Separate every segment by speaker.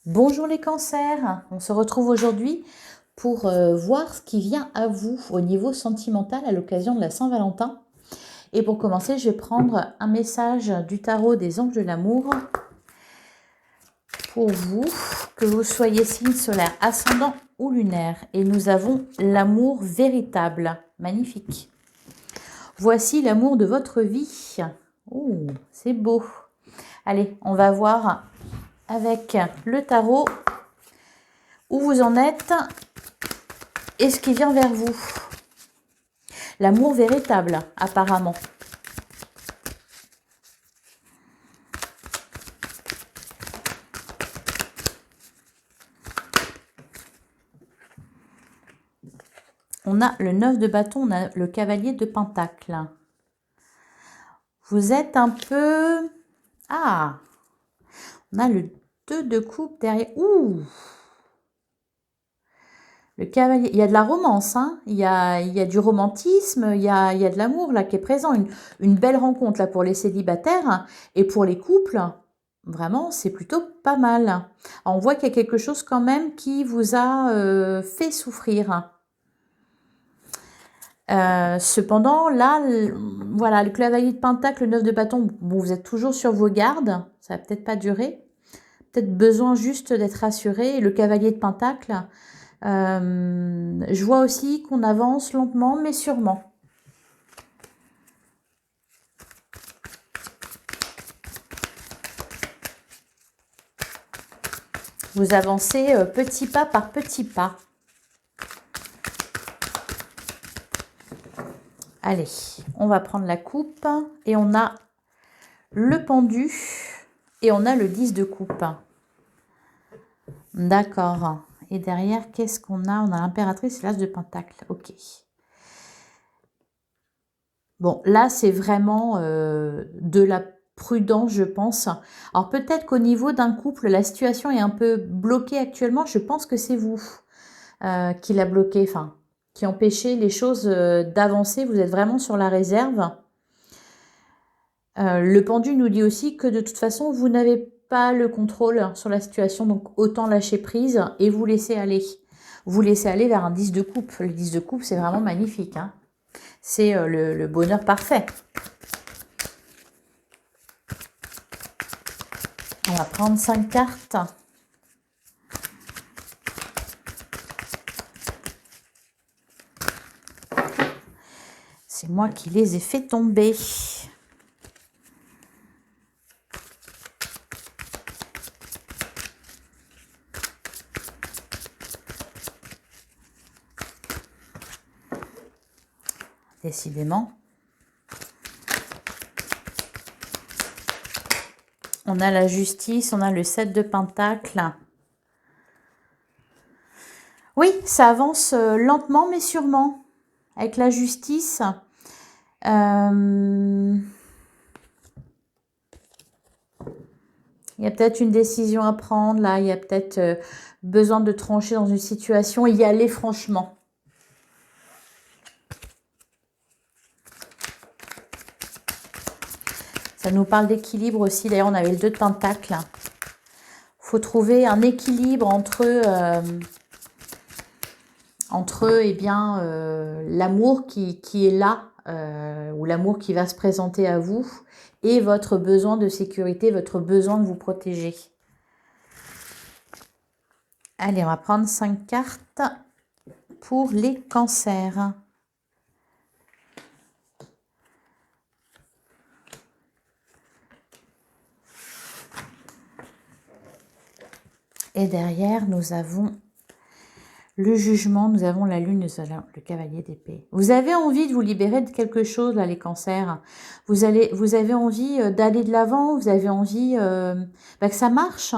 Speaker 1: Bonjour les cancers, on se retrouve aujourd'hui pour voir ce qui vient à vous au niveau sentimental à l'occasion de la Saint-Valentin. Et pour commencer, je vais prendre un message du tarot des anges de l'amour pour vous, que vous soyez signe solaire, ascendant ou lunaire. Et nous avons l'amour véritable, magnifique. Voici l'amour de votre vie. Oh, c'est beau. Allez, on va voir avec le tarot où vous en êtes et ce qui vient vers vous. L'amour véritable, apparemment. On a le 9 de bâton, on a le cavalier de pentacle. Vous êtes un peu... Ah, on a le 2 de coupe derrière. Ouh, le cavalier, il y a de la romance, hein. Il y a du romantisme, il y a de l'amour là qui est présent. Une belle rencontre là pour les célibataires et pour les couples. Vraiment, c'est plutôt pas mal. Alors, on voit qu'il y a quelque chose quand même qui vous a fait souffrir. Cependant, là, voilà, le cavalier de pentacle, le 9 de bâton, bon, vous êtes toujours sur vos gardes. Ça va peut-être pas durer. Peut-être besoin juste d'être rassuré. Et le cavalier de pentacle, je vois aussi qu'on avance lentement, mais sûrement. Vous avancez petit pas par petit pas. Allez, on va prendre la coupe et on a le pendu et on a le 10 de coupe. D'accord. Et derrière, qu'est-ce qu'on a? On a l'impératrice et l'as de pentacle. Ok. Bon, là, c'est vraiment de la prudence, je pense. Alors, peut-être qu'au niveau d'un couple, la situation est un peu bloquée actuellement. Je pense que c'est vous qui l'a bloqué, enfin, qui empêchez les choses d'avancer. Vous êtes vraiment sur la réserve. Le pendu nous dit aussi que de toute façon, vous n'avez pas le contrôle sur la situation, donc autant lâcher prise et vous laisser aller. Vous laissez aller vers un 10 de coupe. Le 10 de coupe, c'est vraiment magnifique, hein. C'est le bonheur parfait. On va prendre 5 cartes. C'est moi qui les ai fait tomber. Décidément. On a la justice, on a le 7 de pentacle. Oui, ça avance lentement mais sûrement. Avec la justice. Il y a peut-être une décision à prendre là. Il y a peut-être besoin de trancher dans une situation et y aller franchement. Ça nous parle d'équilibre aussi. D'ailleurs, on avait le 2 de pentacle. Il faut trouver un équilibre entre eh bien, l'amour qui est là, ou l'amour qui va se présenter à vous, et votre besoin de sécurité, votre besoin de vous protéger. Allez, on va prendre 5 cartes pour les cancers. Et derrière, nous avons le jugement, nous avons la lune, nous avons le cavalier d'épée. Vous avez envie de vous libérer de quelque chose, là, les cancers. Vous avez envie d'aller de l'avant, vous avez envie que ça marche,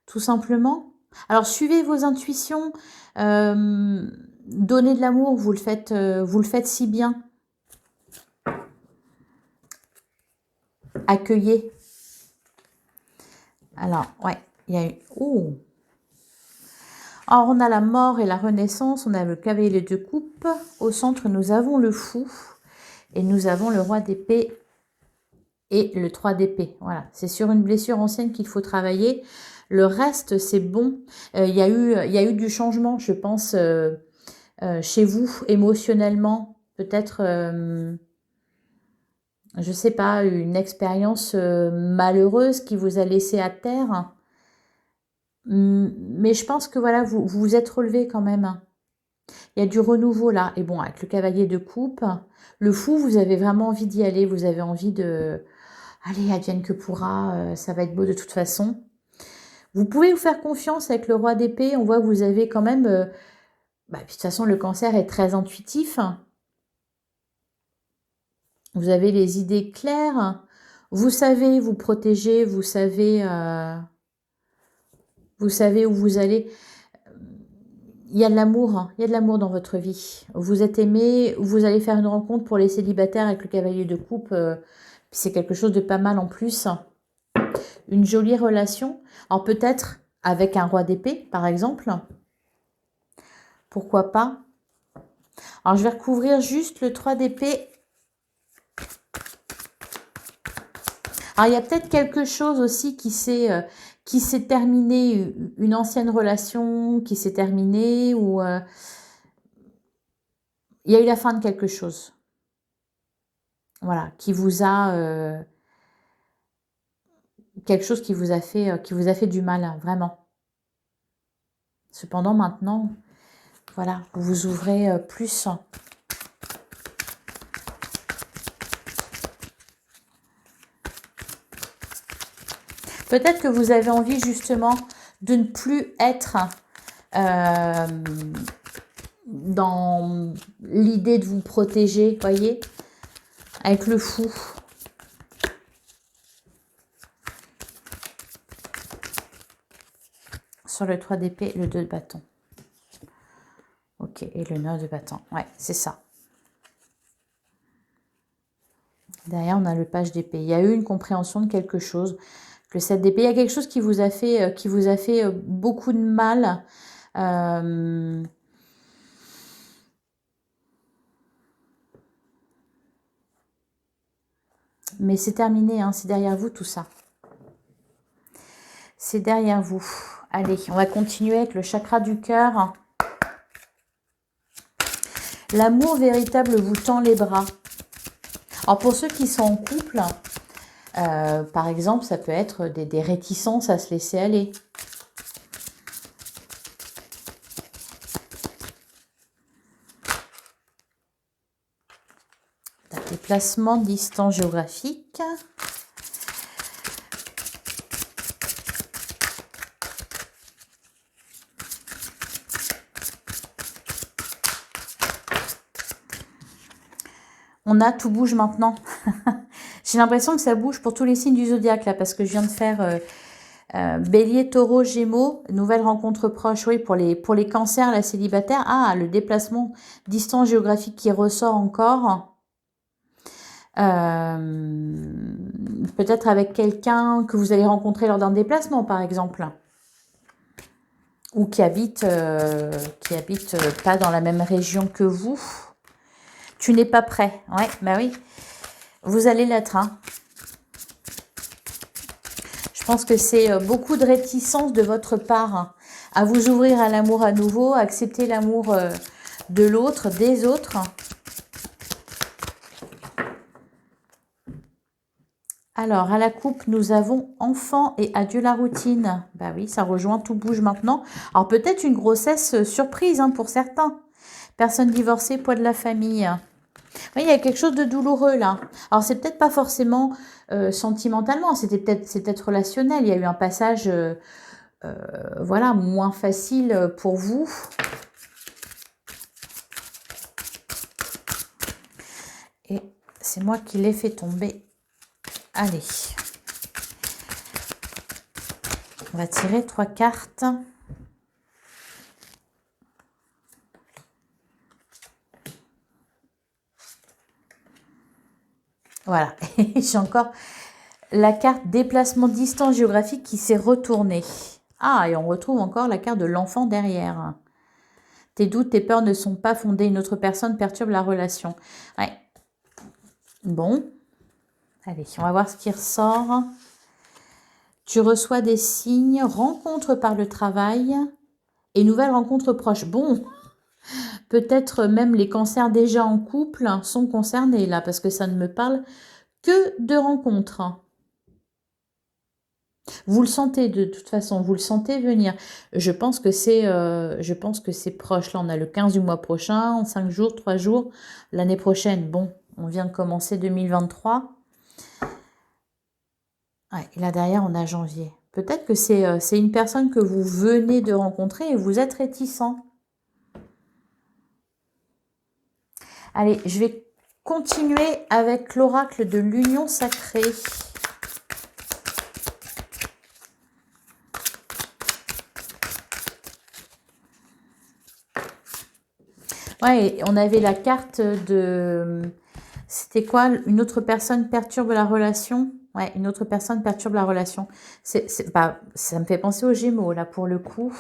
Speaker 1: tout simplement. Alors, suivez vos intuitions, donnez de l'amour, vous le faites si bien. Accueillez. Alors, ouais, il y a eu... Oh. Alors, on a la mort et la renaissance, on a le cavalier de coupe. Au centre, nous avons le fou et nous avons le roi d'épée et le 3 d'épée. Voilà, c'est sur une blessure ancienne qu'il faut travailler. Le reste, c'est bon. Il y a eu du changement, je pense, chez vous, émotionnellement. Peut-être, je sais pas, une expérience malheureuse qui vous a laissé à terre. Mais je pense que voilà, vous vous êtes relevé quand même. Il y a du renouveau là. Et bon, avec le cavalier de coupe, le fou, vous avez vraiment envie d'y aller. Vous avez envie de... Allez, advienne que pourra, ça va être beau de toute façon. Vous pouvez vous faire confiance avec le roi d'épée. On voit que vous avez quand même... puis de toute façon, le cancer est très intuitif. Vous avez les idées claires. Vous savez vous protéger. Vous savez où vous allez. Il y a de l'amour, hein. Il y a de l'amour dans votre vie. Vous êtes aimé, vous allez faire une rencontre pour les célibataires avec le cavalier de coupe. C'est quelque chose de pas mal en plus. Une jolie relation. Alors peut-être avec un roi d'épée, par exemple. Pourquoi pas? Alors je vais recouvrir juste le 3 d'épée. Alors il y a peut-être quelque chose aussi qui s'est terminé, une ancienne relation qui s'est terminée, ou il y a eu la fin de quelque chose. Voilà, qui vous a... quelque chose qui vous a fait du mal, hein, vraiment. Cependant, maintenant, voilà, vous vous ouvrez plus. Peut-être que vous avez envie justement de ne plus être dans l'idée de vous protéger, voyez, avec le fou. Sur le 3 d'épée, le 2 de bâton. Ok, et le 9 de bâton. Ouais, c'est ça. Derrière, on a le page d'épée. Il y a eu une compréhension de quelque chose. Le 7 d'épée, il y a quelque chose qui vous a fait beaucoup de mal. Mais c'est terminé, hein, c'est derrière vous tout ça. C'est derrière vous. Allez, on va continuer avec le chakra du cœur. L'amour véritable vous tend les bras. Alors pour ceux qui sont en couple, par exemple, ça peut être des réticences à se laisser aller. Déplacement, distance géographique. On a tout bouge maintenant. J'ai l'impression que ça bouge pour tous les signes du zodiaque là, parce que je viens de faire Bélier, Taureau, Gémeaux, nouvelle rencontre proche. Oui, pour les cancers, la célibataire. Ah, le déplacement, distance géographique qui ressort encore. Peut-être avec quelqu'un que vous allez rencontrer lors d'un déplacement, par exemple. Ou qui habite pas dans la même région que vous. Tu n'es pas prêt. Ouais, bah oui. Vous allez l'être, hein. Je pense que c'est beaucoup de réticence de votre part, hein, à vous ouvrir à l'amour à nouveau, à accepter l'amour de l'autre, des autres. Alors, à la coupe, nous avons enfant et adieu la routine. Bah oui, ça rejoint, tout bouge maintenant. Alors, peut-être une grossesse surprise, hein, pour certains. Personne divorcée, poids de la famille. Oui, il y a quelque chose de douloureux là. Alors, c'est peut-être pas forcément sentimentalement, c'est peut-être relationnel. Il y a eu un passage, voilà, moins facile pour vous. Et c'est moi qui l'ai fait tomber. Allez. On va tirer 3 cartes. Voilà. J'ai encore la carte déplacement distance géographique qui s'est retournée. Ah, et on retrouve encore la carte de l'enfant derrière. Tes doutes, tes peurs ne sont pas fondés. Une autre personne perturbe la relation. Ouais. Bon. Allez, on va voir ce qui ressort. Tu reçois des signes, rencontres par le travail et nouvelles rencontres proches. Bon, peut-être même les cancers déjà en couple sont concernés là, parce que ça ne me parle que de rencontres. Vous le sentez de toute façon, vous le sentez venir. Je pense que c'est proche. Là, on a le 15 du mois prochain, 5 jours, 3 jours. L'année prochaine, bon, on vient de commencer 2023. Ouais, et là derrière, on a janvier. Peut-être que c'est une personne que vous venez de rencontrer et vous êtes réticent. Allez, je vais continuer avec l'oracle de l'union sacrée. Ouais, on avait la carte de... C'était quoi? Une autre personne perturbe la relation? Ouais, une autre personne perturbe la relation. Bah, ça me fait penser aux Gémeaux, là, pour le coup.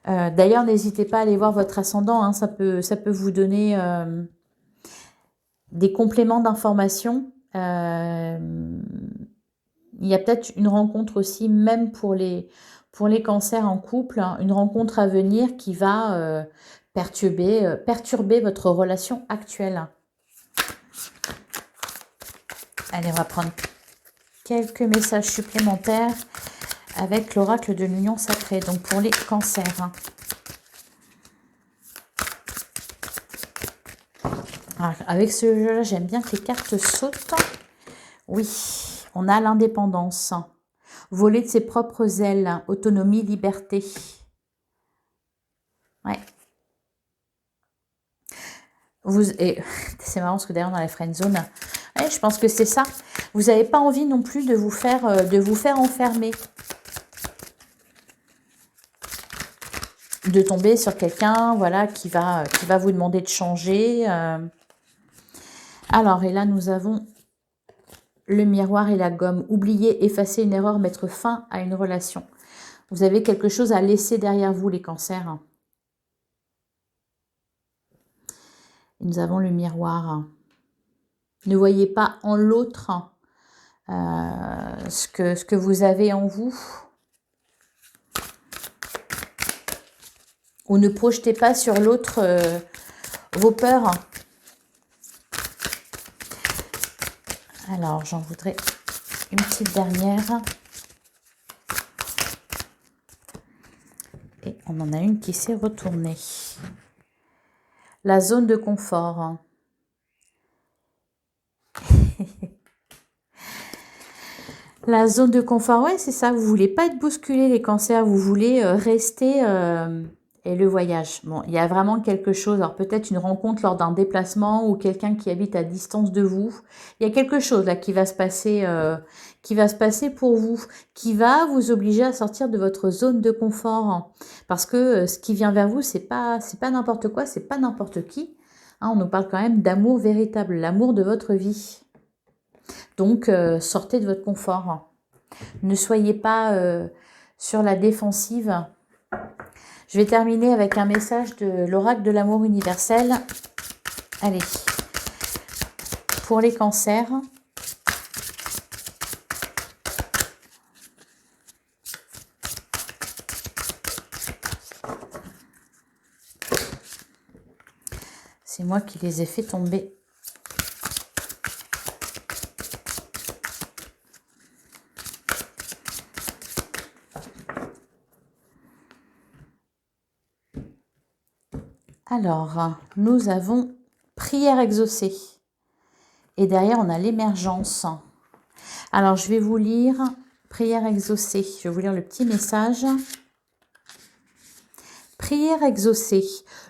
Speaker 1: D'ailleurs, n'hésitez pas à aller voir votre ascendant. Hein, ça peut vous donner des compléments d'informations. Il y a peut-être une rencontre aussi, même pour les cancers en couple, hein, une rencontre à venir qui va perturber votre relation actuelle. Allez, on va prendre quelques messages supplémentaires avec l'oracle de l'union sacrée, donc pour les cancers. Alors, avec ce jeu-là, j'aime bien que les cartes sautent. Oui, on a l'indépendance, voler de ses propres ailes, autonomie, liberté. Ouais. C'est marrant parce que d'ailleurs dans la friend zone, ouais, je pense que c'est ça. Vous n'avez pas envie non plus de vous faire enfermer. De tomber sur quelqu'un, voilà, qui va vous demander de changer. Alors, et là, nous avons le miroir et la gomme. Oublier, effacer une erreur, mettre fin à une relation. Vous avez quelque chose à laisser derrière vous, les cancers. Et nous avons le miroir. Ne voyez pas en l'autre ce que vous avez en vous. Ou ne projetez pas sur l'autre vos peurs. Alors, j'en voudrais une petite dernière. Et on en a une qui s'est retournée. La zone de confort. La zone de confort, ouais, c'est ça. Vous voulez pas être bousculé, les cancers. Vous voulez rester... et le voyage. Bon, il y a vraiment quelque chose. Alors, peut-être une rencontre lors d'un déplacement ou quelqu'un qui habite à distance de vous. Il y a quelque chose là qui va se passer pour vous, qui va vous obliger à sortir de votre zone de confort. Parce que ce qui vient vers vous, c'est pas n'importe quoi, c'est pas n'importe qui. Hein, on nous parle quand même d'amour véritable, l'amour de votre vie. Donc, sortez de votre confort. Ne soyez pas sur la défensive. Je vais terminer avec un message de l'oracle de l'amour universel. Allez, pour les cancers. C'est moi qui les ai fait tomber. Alors, nous avons prière exaucée. Et derrière, on a l'émergence. Alors, je vais vous lire prière exaucée. Je vais vous lire le petit message. Prière exaucée.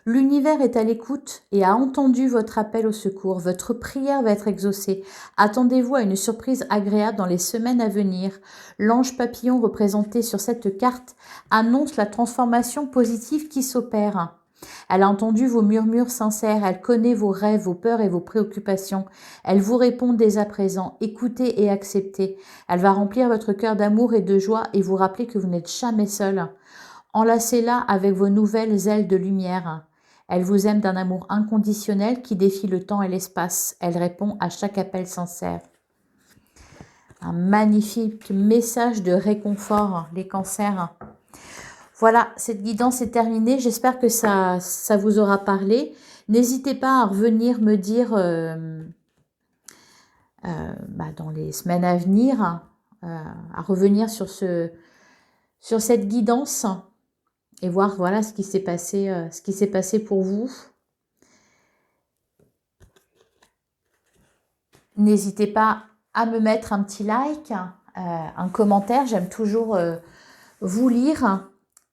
Speaker 1: L'univers est à l'écoute et a entendu votre appel au secours. Votre prière va être exaucée. Attendez-vous à une surprise agréable dans les semaines à venir. L'ange papillon représenté sur cette carte annonce la transformation positive qui s'opère. Elle a entendu vos murmures sincères, elle connaît vos rêves, vos peurs et vos préoccupations. Elle vous répond dès à présent, écoutez et acceptez. Elle va remplir votre cœur d'amour et de joie et vous rappeler que vous n'êtes jamais seul. Enlacez-la avec vos nouvelles ailes de lumière. Elle vous aime d'un amour inconditionnel qui défie le temps et l'espace. Elle répond à chaque appel sincère. Un magnifique message de réconfort, les cancers. Voilà, cette guidance est terminée. J'espère que ça vous aura parlé. N'hésitez pas à revenir me dire dans les semaines à venir, à revenir sur cette guidance et voir voilà ce qui s'est passé pour vous. N'hésitez pas à me mettre un petit like, un commentaire. J'aime toujours vous lire.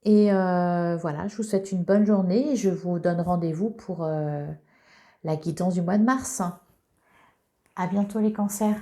Speaker 1: Et voilà, je vous souhaite une bonne journée et je vous donne rendez-vous pour la guidance du mois de mars. À bientôt les cancers.